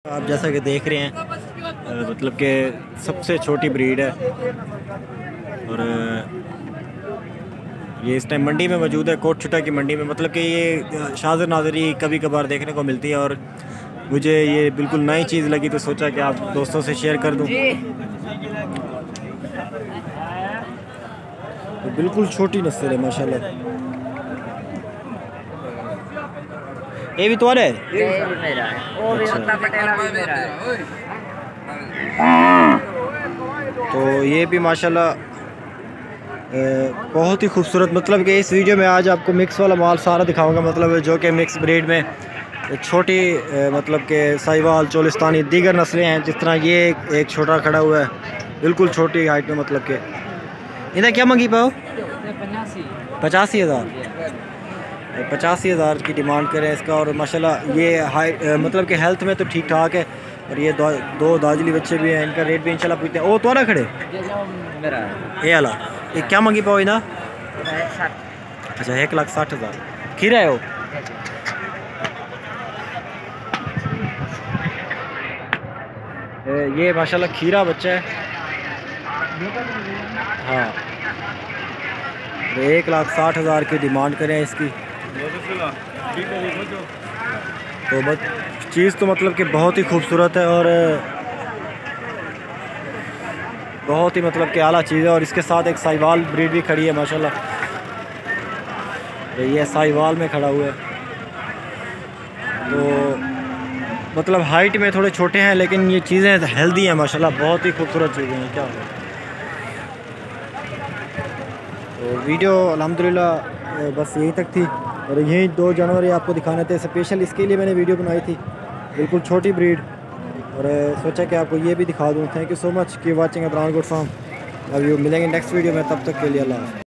आप जैसा कि देख रहे हैं मतलब कि सबसे छोटी ब्रीड है और ये इस टाइम मंडी में मौजूद है, कोट छुटा की मंडी में। मतलब कि ये शाज़र नाज़री कभी कभार देखने को मिलती है और मुझे ये बिल्कुल नई चीज़ लगी तो सोचा कि आप दोस्तों से शेयर कर दूं। तो बिल्कुल छोटी नस्ल है माशाल्लाह। ये भी तुम्हारा है? ये भी मेरा है, वो भी अच्छा। पटेला भी मेरा है। तो ये भी माशाल्लाह बहुत ही खूबसूरत। मतलब कि इस वीडियो में आज आपको मिक्स वाला माल सारा दिखाऊंगा, मतलब जो कि मिक्स ब्रीड में छोटी मतलब कि साहिवाल, चोलिस्तानी, दीगर नस्लें हैं। जिस तरह ये एक छोटा खड़ा हुआ है बिल्कुल छोटी हाइट में। मतलब कि इन्हें क्या मंगी पाओ? 85,000। 85,000 की डिमांड करें इसका। और माशाल्लाह ये हाइट मतलब कि हेल्थ में तो ठीक ठाक है। और ये दो दाजली बच्चे भी हैं, इनका रेट भी इंशाल्लाह पूछते हैं। ओ तो ना खड़े ये वाला ये क्या मंगी पाओ इना? अच्छा 1,60,000। खीरा है वो? ये माशाल्लाह खीरा बच्चा है। हाँ 1,60,000 की डिमांड करें इसकी। तो बस चीज़ तो मतलब कि बहुत ही खूबसूरत है और बहुत ही मतलब कि आला चीज़ है। और इसके साथ एक साहिवाल ब्रीड भी खड़ी है माशाल्लाह। ये साहिवाल में खड़ा हुआ है। तो मतलब हाइट में थोड़े छोटे हैं लेकिन ये चीज़ें हेल्दी हैं माशाल्लाह, बहुत ही खूबसूरत चीज़ें हैं। क्या तो वीडियो अल्हम्दुलिल्लाह बस यहीं तक थी और यही दो जानवर ये आपको दिखाने थे। स्पेशल इसके लिए मैंने वीडियो बनाई थी, बिल्कुल छोटी ब्रीड, और सोचा कि आपको ये भी दिखा दूँ। थैंक यू सो मच की वाचिंग इमरान गुड फार्म। अब मिलेंगे नेक्स्ट वीडियो में, तब तक के लिए अल्लाह।